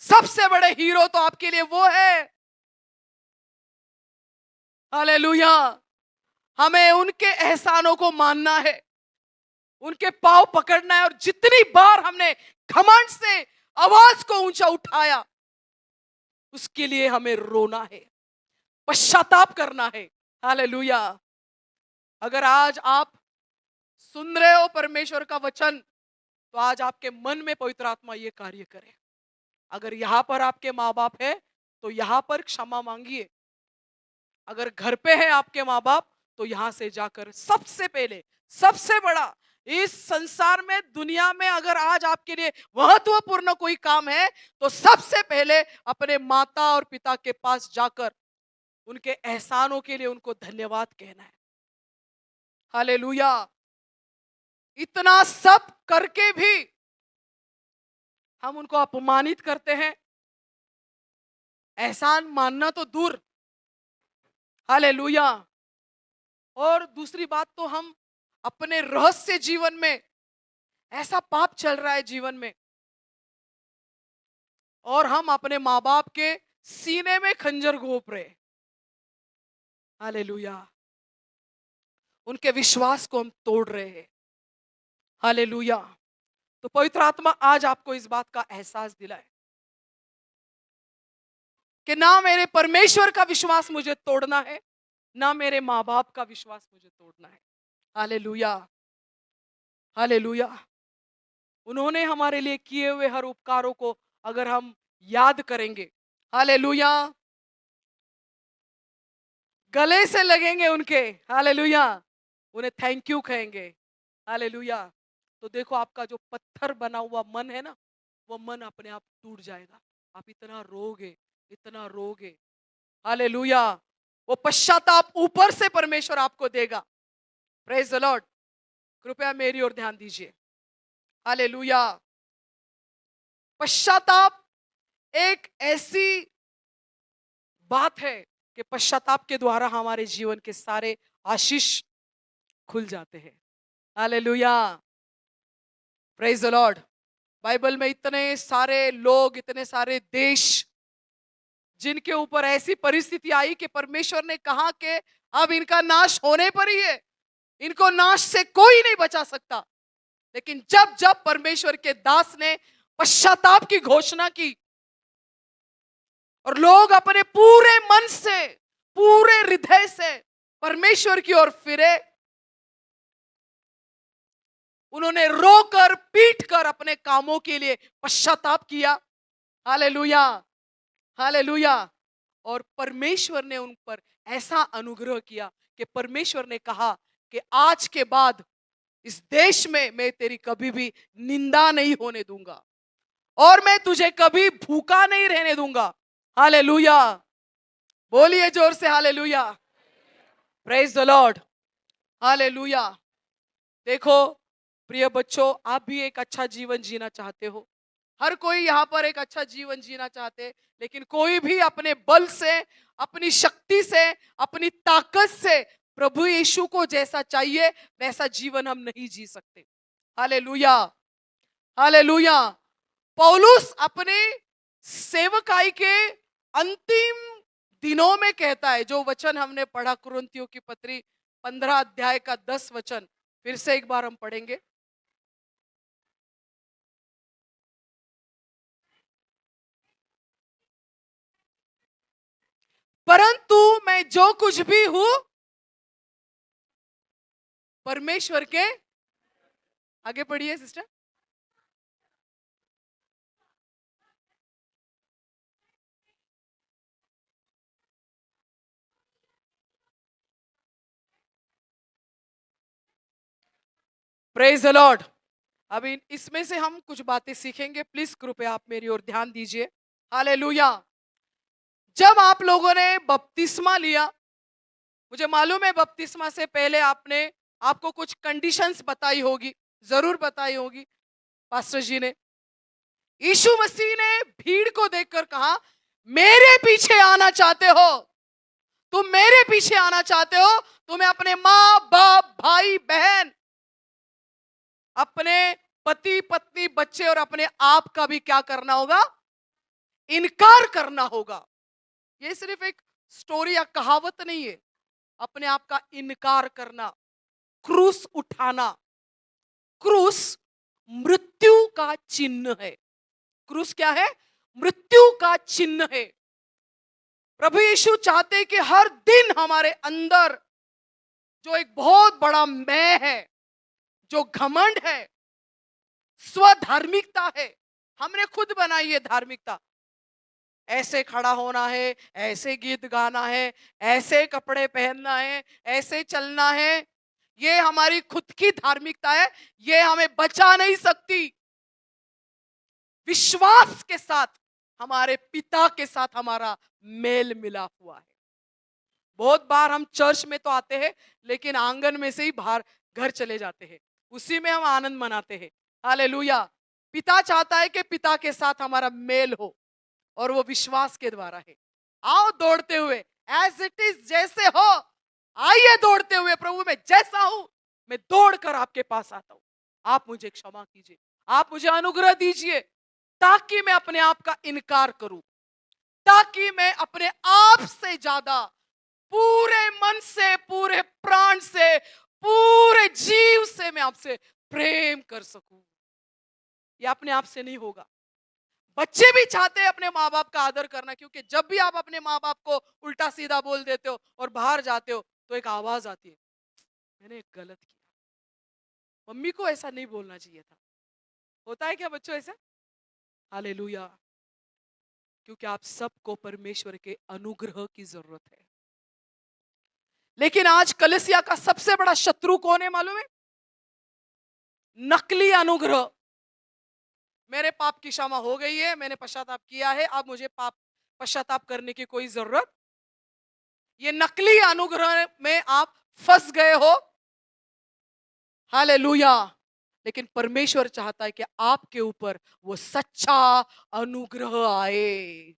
सबसे बड़े हीरो तो आपके लिए वो है। हालेलुया। हमें उनके एहसानों को मानना है, उनके पांव पकड़ना है। और जितनी बार हमने घमंड से आवाज को ऊंचा उठाया, उसके लिए हमें रोना है, पश्चाताप करना है। हालेलुया। अगर आज आप सुन रहे हो परमेश्वर का वचन, तो आज आपके मन में पवित्र आत्मा ये कार्य करे। अगर यहां पर आपके माँ बाप है तो यहां पर क्षमा मांगिए। अगर घर पे है आपके माँ बाप, तो यहां से जाकर सबसे पहले, सबसे बड़ा इस संसार में, दुनिया में अगर आज आपके लिए महत्वपूर्ण कोई काम है, तो सबसे पहले अपने माता और पिता के पास जाकर उनके एहसानों के लिए उनको धन्यवाद कहना है। हालेलुया। इतना सब करके भी हम उनको अपमानित करते हैं, एहसान मानना तो दूर। हालेलुया। और दूसरी बात, तो हम अपने रहस्य जीवन में, ऐसा पाप चल रहा है जीवन में, और हम अपने माँ बाप के सीने में खंजर घोंप रहे। हालेलुया। उनके विश्वास को हम तोड़ रहे हैं। हालेलुया। तो पवित्र आत्मा आज आपको इस बात का एहसास दिलाए कि ना मेरे परमेश्वर का विश्वास मुझे तोड़ना है, ना मेरे माँ बाप का विश्वास मुझे तोड़ना है। Hallelujah, hallelujah. उन्होंने हमारे लिए किए हुए हर उपकारों को अगर हम याद करेंगे, हालेलुया, गले से लगेंगे उनके, हालेलुया, उन्हें थैंक यू कहेंगे, हालेलुया, तो देखो आपका जो पत्थर बना हुआ मन है ना, वो मन अपने आप टूट जाएगा। आप इतना रोगे, इतना रोगे। हालेलुया। वो पश्चाताप ऊपर से परमेश्वर आपको देगा। Praise the Lord. कृपया मेरी ओर ध्यान दीजिए। हालेलुया। पश्चाताप एक ऐसी बात है कि पश्चाताप के द्वारा हमारे जीवन के सारे आशीष खुल जाते हैं। Hallelujah. Praise the Lord. Bible में इतने सारे लोग, इतने सारे देश, जिनके ऊपर ऐसी परिस्थिति आई कि परमेश्वर ने कहा कि अब इनका नाश होने पर ही है, इनको नाश से कोई नहीं बचा सकता। लेकिन जब जब परमेश्वर के दास ने पश्चाताप की घोषणा की और लोग अपने पूरे मन से, पूरे हृदय से परमेश्वर की ओर फिरे, उन्होंने रोकर पीट कर अपने कामों के लिए पश्चाताप किया। Hallelujah, hallelujah. और परमेश्वर ने उन पर ऐसा अनुग्रह किया कि परमेश्वर ने कहा कि आज के बाद इस देश में मैं तेरी कभी भी निंदा नहीं होने दूंगा और मैं तुझे कभी भूखा नहीं रहने दूंगा। हालेलुया। बोलिए जोर से hallelujah. Praise the Lord. Hallelujah. देखो प्रिय बच्चों, आप भी एक अच्छा जीवन जीना चाहते हो। हर कोई यहाँ पर एक अच्छा जीवन जीना चाहते हैं, लेकिन कोई भी अपने बल से, अपनी शक्ति से, अपनी ताकत से प्रभु यीशु को जैसा चाहिए वैसा जीवन हम नहीं जी सकते। Hallelujah, hallelujah. पौलुस अपने सेवकाई के अंतिम दिनों में कहता है, जो वचन हमने पढ़ा कुरिन्थियों की पत्री 15 अध्याय का 10 वचन, फिर से एक बार हम पढ़ेंगे। परंतु मैं जो कुछ भी हूं परमेश्वर के, आगे पढ़िए सिस्टर। Praise the Lord. अभी इसमें से हम कुछ बातें सीखेंगे, प्लीज कृपया आप मेरी ओर ध्यान दीजिए। हालेलुया। जब आप लोगों ने बपतिस्मा लिया, मुझे मालूम है बपतिस्मा से पहले आपने आपको कुछ कंडीशंस बताई होगी, जरूर बताई होगी पास्टर जी ने। यीशु मसीह ने भीड़ को देखकर कहा, मेरे पीछे आना चाहते हो, तुम मेरे पीछे आना चाहते हो, तुम्हें अपने माँ बाप भाई बहन, अपने पति पत्नी बच्चे और अपने आप का भी क्या करना होगा, इनकार करना होगा। ये सिर्फ एक स्टोरी या कहावत नहीं है, अपने आप का इनकार करना, क्रूस उठाना। क्रूस मृत्यु का चिन्ह है। क्रूस क्या है? मृत्यु का चिन्ह है। प्रभु यीशु चाहते कि हर दिन हमारे अंदर जो एक बहुत बड़ा मैं है, जो घमंड है, स्वधार्मिकता है, हमने खुद बनाई है धार्मिकता, ऐसे खड़ा होना है, ऐसे गीत गाना है, ऐसे कपड़े पहनना है, ऐसे चलना है, ये हमारी खुद की धार्मिकता है, ये हमें बचा नहीं सकती। विश्वास के साथ हमारे पिता के साथ हमारा मेल मिला हुआ है। बहुत बार हम चर्च में तो आते हैं, लेकिन आंगन में से ही बाहर घर चले जाते हैं, उसी में हम आनंद मनाते हैं। हालेलुया। पिता चाहता है कि पिता के साथ हमारा मेल हो, और वो विश्वास के द्वारा है। आओ दौड़ते हुए, एज इट इज, जैसे हो, आइए दौड़ते हुए, प्रभु मैं जैसा हूं, मैं दौड़कर आपके पास आता हूं। आप मुझे क्षमा कीजिए, आप मुझे अनुग्रह दीजिए, ताकि मैं अपने आप का इनकार करूं, ताकि मैं अपने आप से ज्यादा पूरे मन से, पूरे प्राण से, पूरे जीव से मैं आपसे प्रेम कर सकूं। ये अपने आप से नहीं होगा। बच्चे भी चाहते हैं अपने माँ बाप का आदर करना, क्योंकि जब भी आप अपने माँ बाप को उल्टा सीधा बोल देते हो और बाहर जाते हो तो एक आवाज आती है, मैंने गलत किया, मम्मी को ऐसा नहीं बोलना चाहिए था। होता है क्या बच्चों ऐसा? हालेलुया। क्योंकि आप सबको परमेश्वर के अनुग्रह की जरूरत है। लेकिन आज कलीसिया का सबसे बड़ा शत्रु कौन है मालूम है? नकली अनुग्रह। मेरे पाप की क्षमा हो गई है, मैंने पश्चाताप किया है, अब मुझे पाप पश्चाताप करने की कोई जरूरत। ये नकली अनुग्रह में आप फंस गए हो। हालेलुया। लेकिन परमेश्वर चाहता है कि आपके ऊपर वो सच्चा अनुग्रह आए,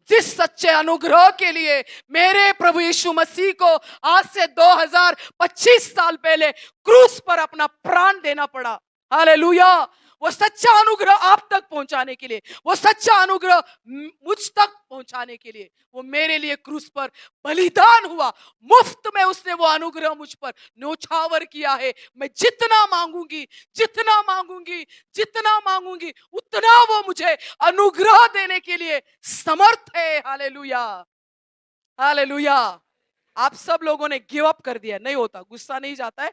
जिस सच्चे अनुग्रह के लिए मेरे प्रभु यीशु मसीह को आज से 2025 साल पहले क्रूस पर अपना प्राण देना पड़ा। हालेलुया। वो सच्चा अनुग्रह आप तक पहुंचाने के लिए, वो सच्चा अनुग्रह मुझ तक पहुंचाने के लिए वो मेरे लिए क्रूस पर बलिदान हुआ। मुफ्त में उसने वो अनुग्रह मुझ पर न्योछावर किया है। मैं जितना मांगूंगी, जितना मांगूंगी, जितना मांगूंगी, उतना वो मुझे अनुग्रह देने के लिए समर्थ है। Hallelujah, hallelujah. आप सब लोगों ने गिव अप कर दिया, नहीं होता, गुस्सा नहीं जाता है,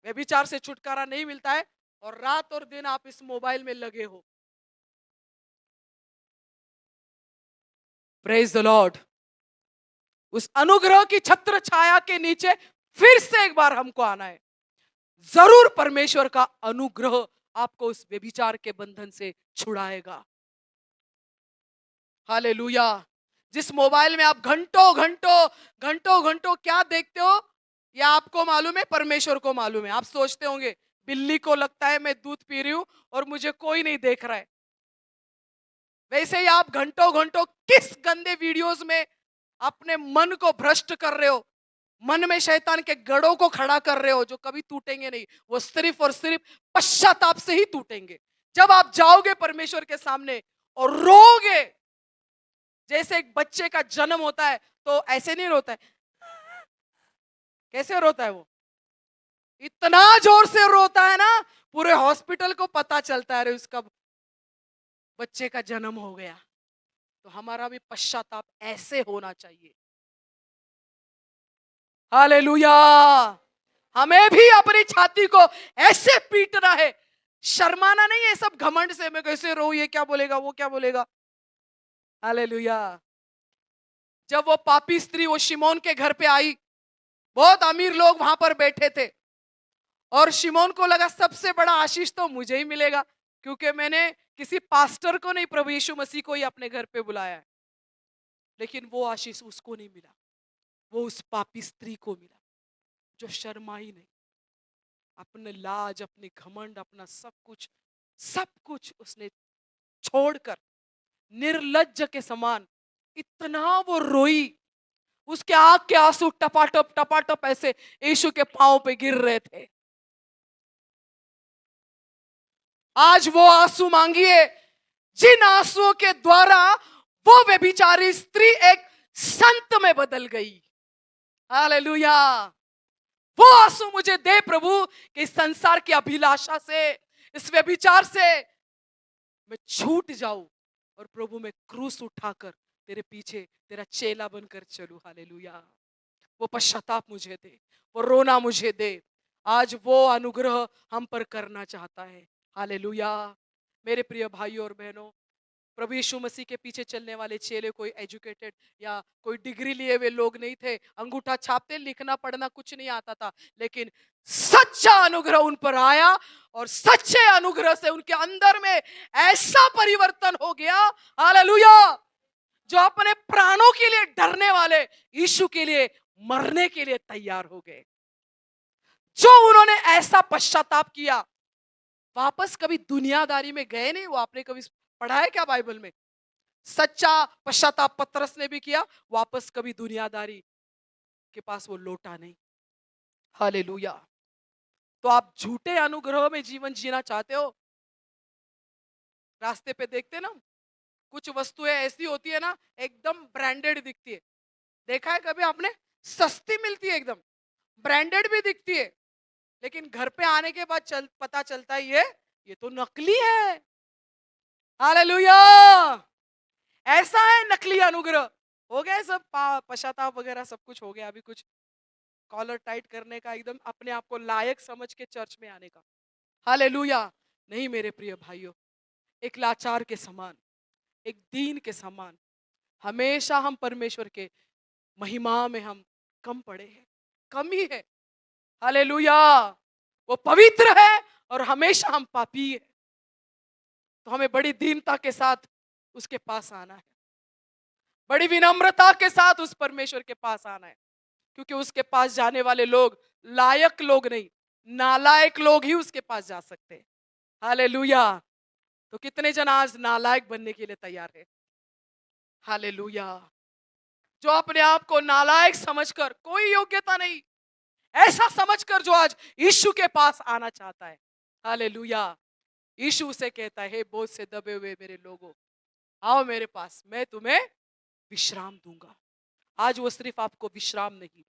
व्यभिचार से छुटकारा नहीं मिलता है, और रात और दिन आप इस मोबाइल में लगे हो। Praise the Lord. उस अनुग्रह की छत्र छाया के नीचे फिर से एक बार हमको आना है। जरूर परमेश्वर का अनुग्रह आपको उस व्यभिचार के बंधन से छुड़ाएगा। हालेलुया। जिस मोबाइल में आप घंटों घंटों घंटों घंटों क्या देखते हो, या आपको मालूम है, परमेश्वर को मालूम है। आप सोचते होंगे बिल्ली को लगता है मैं दूध पी रही हूं और मुझे कोई नहीं देख रहा है। वैसे ही आप घंटों घंटों किस गंदे वीडियोस में अपने मन को भ्रष्ट कर रहे हो, मन में शैतान के गढ़ों को खड़ा कर रहे हो जो कभी टूटेंगे नहीं, वो सिर्फ और सिर्फ पश्चाताप से ही टूटेंगे। जब आप जाओगे परमेश्वर के सामने और रोगे, जैसे एक बच्चे का जन्म होता है तो ऐसे नहीं रोता है, कैसे रोता है वो, इतना जोर से रोता है ना, पूरे हॉस्पिटल को पता चलता है अरे उसका बच्चे का जन्म हो गया। तो हमारा भी पश्चाताप ऐसे होना चाहिए। हालेलुया। हमें भी अपनी छाती को ऐसे पीटना है, शर्माना नहीं है सब घमंड से, मैं कैसे रो, ये क्या बोलेगा, वो क्या बोलेगा। हालेलुया। जब वो पापी स्त्री वो शिमोन के घर पे आई, बहुत अमीर लोग वहां पर बैठे थे और शिमोन को लगा सबसे बड़ा आशीष तो मुझे ही मिलेगा, क्योंकि मैंने किसी पास्टर को नहीं, प्रभु यीशु मसीह को ही अपने घर पे बुलाया है। लेकिन वो आशीष उसको नहीं मिला, वो उस पापी स्त्री को मिला जो शर्माई नहीं। अपने लाज, अपने घमंड, अपना सब कुछ उसने छोड़कर निर्लज्ज के समान इतना वो रोई, उसके आंख के आंसू टपाटप ऐसे यीशु के पांव पे गिर रहे थे। आज वो आंसू मांगिए जिन आंसुओं के द्वारा वो व्यभिचारी स्त्री एक संत में बदल गई। हालेलुया। वो आंसू मुझे दे प्रभु कि इस संसार की अभिलाषा से, इस व्यभिचार से मैं छूट जाऊं और प्रभु मैं क्रूस उठाकर तेरे पीछे तेरा चेला बनकर चलूं। हालेलुया। वो पश्चाताप मुझे दे, वो रोना मुझे दे। आज वो अनुग्रह हम पर करना चाहता है। हालेलुया। मेरे प्रिय भाइयों और बहनों, प्रभु यीशु मसीह के पीछे चलने वाले चेले कोई एजुकेटेड या कोई डिग्री लिए हुए लोग नहीं थे, अंगूठा छापते, लिखना पढ़ना कुछ नहीं आता था, लेकिन सच्चा अनुग्रह उन पर आया और सच्चे अनुग्रह से उनके अंदर में ऐसा परिवर्तन हो गया। हालेलुया। जो अपने प्राणों के लिए डरने वाले यीशु के लिए मरने के लिए तैयार हो गए। जो उन्होंने ऐसा पश्चाताप किया, वापस कभी दुनियादारी में गए नहीं। वो आपने कभी पढ़ा है क्या बाइबल में? सच्चा पश्चाताप पतरस ने भी किया, वापस कभी दुनियादारी के पास वो लौटा नहीं। हालेलुया। तो आप झूठे अनुग्रह में जीवन जीना चाहते हो? रास्ते पे देखते ना, कुछ वस्तुएं ऐसी होती है ना, एकदम ब्रांडेड दिखती है। देखा है कभी आपने? सस्ती मिलती है, एकदम ब्रांडेड भी दिखती है, लेकिन घर पे आने के बाद पता चलता है ये तो नकली है। हालेलुया। ऐसा है नकली अनुग्रह। हो गया सब पश्चाताप वगैरह सब कुछ हो गया, अभी कुछ कॉलर टाइट करने का, एकदम अपने आप को लायक समझ के चर्च में आने का। हालेलुया। नहीं मेरे प्रिय भाइयों, एक लाचार के समान, एक दीन के समान हमेशा हम परमेश्वर के महिमा में हम कम पड़े हैं, कम ही है। हालेलुया। वो पवित्र है और हमेशा हम पापी है। तो हमें बड़ी दीनता के साथ उसके पास आना है, बड़ी विनम्रता के साथ उस परमेश्वर के पास आना है, क्योंकि उसके पास जाने वाले लोग लायक लोग नहीं, नालायक लोग ही उसके पास जा सकते हैं। हालेलुया। तो कितने जन आज नालायक बनने के लिए तैयार है? हालेलुया। जो अपने आप को नालायक समझकर, कोई योग्यता नहीं ऐसा समझकर जो आज यीशु के पास आना चाहता है। हालेलुया। यीशु से कहता है, हे बोझ से दबे हुए मेरे लोगों, आओ मेरे पास, मैं तुम्हें विश्राम दूंगा। आज वो सिर्फ आपको विश्राम नहीं,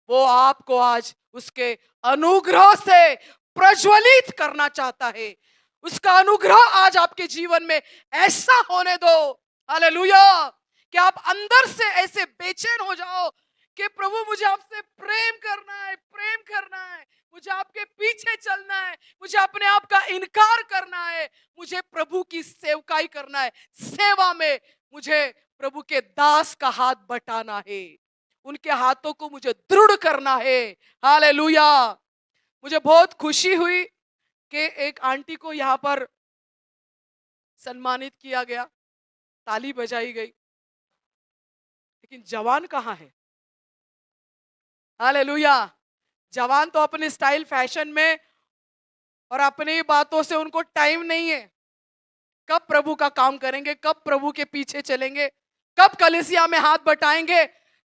वो आपको आज उसके अनुग्रह से प्रज्वलित करना चाहता है। उसका अनुग्रह आज आपके जीवन में ऐसा होने दो, हालेलुया, कि आप अंदर से ऐसे बेचैन हो जाओ कि प्रभु मुझे आपसे प्रेम करना है, प्रेम करना है, मुझे आपके पीछे चलना है, मुझे अपने आप का इनकार करना है, मुझे प्रभु की सेवकाई करना है, सेवा में मुझे प्रभु के दास का हाथ बटाना है, उनके हाथों को मुझे दृढ़ करना है। हालेलुया। मुझे बहुत खुशी हुई कि एक आंटी को यहाँ पर सम्मानित किया गया, ताली बजाई गई, लेकिन जवान कहाँ है? हालेलुया। जवान तो अपने स्टाइल फैशन में और अपनी बातों से उनको टाइम नहीं है। कब प्रभु का काम करेंगे, कब प्रभु के पीछे चलेंगे, कब कलीसिया में हाथ बटाएंगे,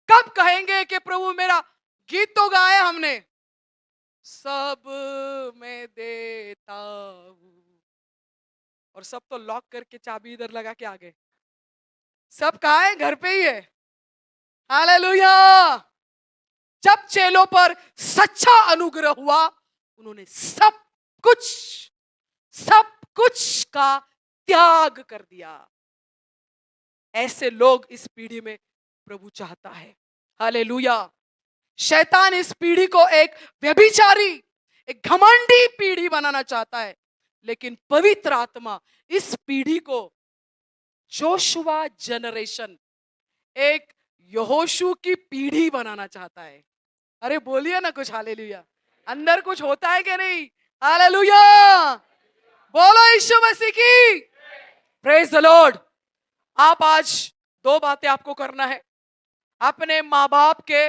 कब कहेंगे कि प्रभु मेरा गीत तो गाया हमने, सब मैं देता हूं, और सब तो लॉक करके चाबी इधर लगा के आ गए। सब कहाँ है? घर पे ही है। हालेलुया। जब चेलों पर सच्चा अनुग्रह हुआ, उन्होंने कुछ सब कुछ का त्याग कर दिया। ऐसे लोग इस पीढ़ी में प्रभु चाहता है। हालेलुया। शैतान इस पीढ़ी को एक व्यभिचारी, एक घमंडी पीढ़ी बनाना चाहता है, लेकिन पवित्र आत्मा इस पीढ़ी को जोशुआ जनरेशन, एक यहोशू की पीढ़ी बनाना चाहता है। अरे बोलिए ना कुछ हालेलुया। अंदर कुछ होता है कि नहीं? हालेलुया। बोलो यीशु मसीह की। Praise the Lord. आप आज दो बातें आपको करना है। अपने माँ बाप के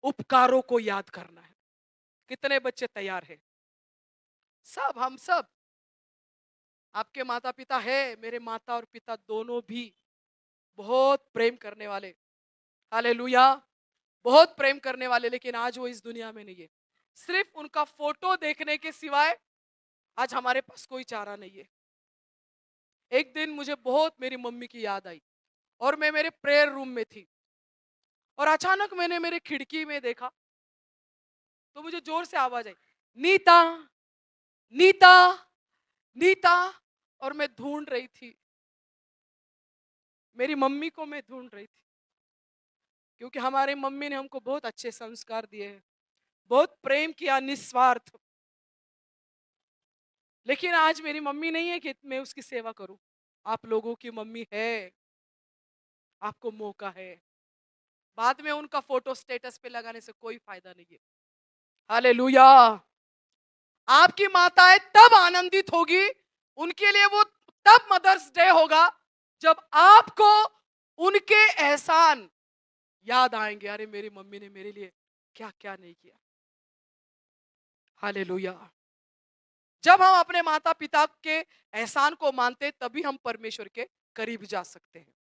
उपकारों को याद करना है। कितने बच्चे तैयार हैं? सब, हम सब। आपके माता पिता है, मेरे माता और पिता दोनों भी बहुत प्रेम करने वाले। हालेलुया। बहुत प्रेम करने वाले, लेकिन आज वो इस दुनिया में नहीं है। सिर्फ उनका फोटो देखने के सिवाय आज हमारे पास कोई चारा नहीं है। एक दिन मुझे बहुत मेरी मम्मी की याद आई, और मैं मेरे प्रेयर रूम में थी, और अचानक मैंने मेरे खिड़की में देखा, तो मुझे जोर से आवाज आई, नीता, नीता, नीता। और मैं ढूंढ रही थी, मेरी मम्मी को मैं ढूंढ रही थी, क्योंकि हमारी मम्मी ने हमको बहुत अच्छे संस्कार दिए हैं, बहुत प्रेम किया निस्वार्थ। लेकिन आज मेरी मम्मी नहीं है कि मैं उसकी सेवा करूं। आप लोगों की मम्मी है, आपको मौका है। बाद में उनका फोटो स्टेटस पे लगाने से कोई फायदा नहीं है। हालेलुया। आपकी माताएं तब आनंदित होगी, उनके लिए वो तब मदर्स डे होगा, जब आपको उनके एहसान याद आएंगे। अरे मेरी मम्मी ने मेरे लिए क्या क्या नहीं किया। हालेलुया। जब हम अपने माता पिता के एहसान को मानते, तभी हम परमेश्वर के करीब जा सकते हैं।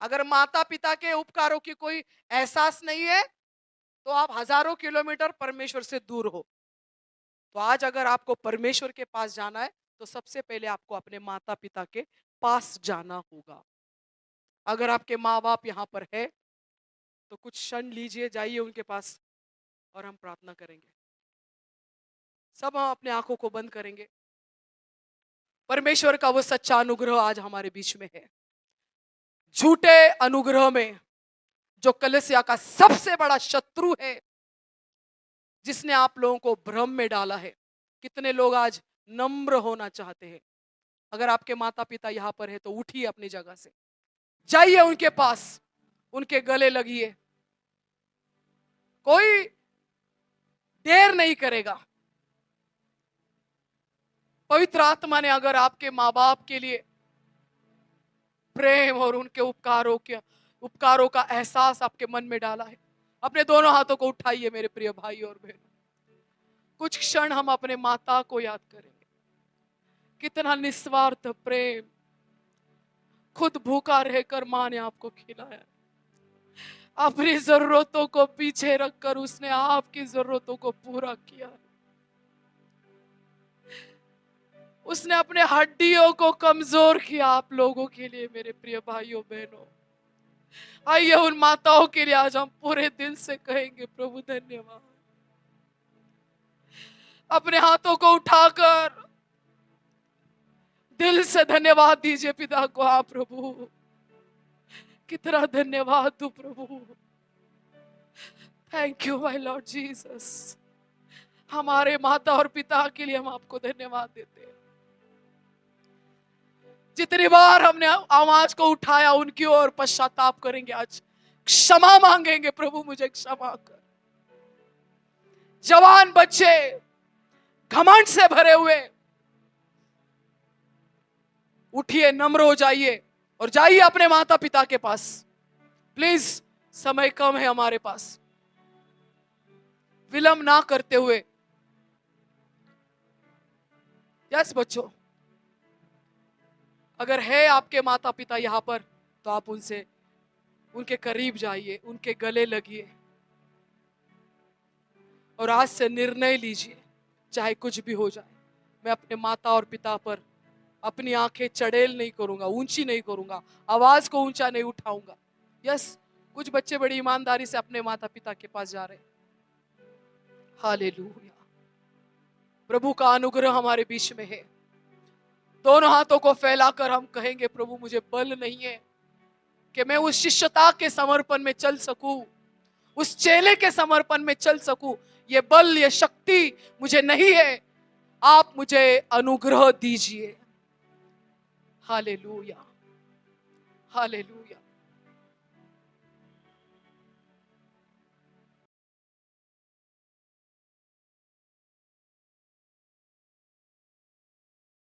अगर माता पिता के उपकारों की कोई एहसास नहीं है, तो आप हजारों किलोमीटर परमेश्वर से दूर हो। तो आज अगर आपको परमेश्वर के पास जाना है, तो सबसे पहले आपको अपने माता पिता के पास जाना होगा। अगर आपके माँ बाप यहाँ पर है, तो कुछ क्षण लीजिए, जाइए उनके पास, और हम प्रार्थना करेंगे। सब हम अपने आंखों को बंद करेंगे। परमेश्वर का वो सच्चा अनुग्रह आज हमारे बीच में है। झूठे अनुग्रह में जो कलीसिया का सबसे बड़ा शत्रु है, जिसने आप लोगों को भ्रम में डाला है। कितने लोग आज नम्र होना चाहते हैं। अगर आपके माता पिता यहाँ पर है, तो उठिए अपनी जगह से, जाइए उनके पास, उनके गले लगिए। कोई देर नहीं करेगा। पवित्र आत्मा ने अगर आपके माँ बाप के लिए प्रेम और उनके उपकारों का एहसास आपके मन में डाला है, अपने दोनों हाथों को उठाइए मेरे प्रिय भाई और बहन। कुछ क्षण हम अपने माता को याद करेंगे। कितना निस्वार्थ प्रेम, खुद भूखा रहकर माँ ने आपको खिलाया। अपनी जरूरतों को पीछे रखकर उसने आपकी जरूरतों को पूरा किया। उसने अपने हड्डियों को कमजोर किया आप लोगों के लिए मेरे प्रिय भाइयों बहनों। आइए उन माताओं के लिए आज हम पूरे दिल से कहेंगे, प्रभु धन्यवाद। अपने हाथों को उठाकर दिल से धन्यवाद दीजिए पिता को। हाँ प्रभु, कितना धन्यवाद दो प्रभु। Thank you my lord Jesus. हमारे माता और पिता के लिए हम आपको धन्यवाद देते हैं। जितनी बार हमने आवाज को उठाया उनकी ओर, पश्चाताप करेंगे, आज क्षमा मांगेंगे, प्रभु मुझे क्षमा कर। जवान बच्चे घमंड से भरे हुए, उठिए, नम्र हो जाइए और जाइए अपने माता पिता के पास। प्लीज, समय कम है हमारे पास। विलंब ना करते हुए। यस बच्चों, अगर है आपके माता पिता यहाँ पर, तो आप उनके करीब जाइए, उनके गले लगिए। और आज से निर्णय लीजिए, चाहे कुछ भी हो जाए, मैं अपने माता और पिता पर अपनी आंखें चड़ेल नहीं करूंगा, ऊंची नहीं करूंगा, आवाज को ऊंचा नहीं उठाऊंगा। यस, कुछ बच्चे बड़ी ईमानदारी से अपने माता पिता के पास जा रहे हैं। हालेलुया। प्रभु का अनुग्रह हमारे बीच में है। दोनों हाथों को फैलाकर हम कहेंगे, प्रभु मुझे बल नहीं है कि मैं उस शिष्यता के समर्पण में चल सकूं, उस चेले के समर्पण में चल सकूं। ये बल, ये शक्ति मुझे नहीं है, आप मुझे अनुग्रह दीजिए। Hallelujah, hallelujah.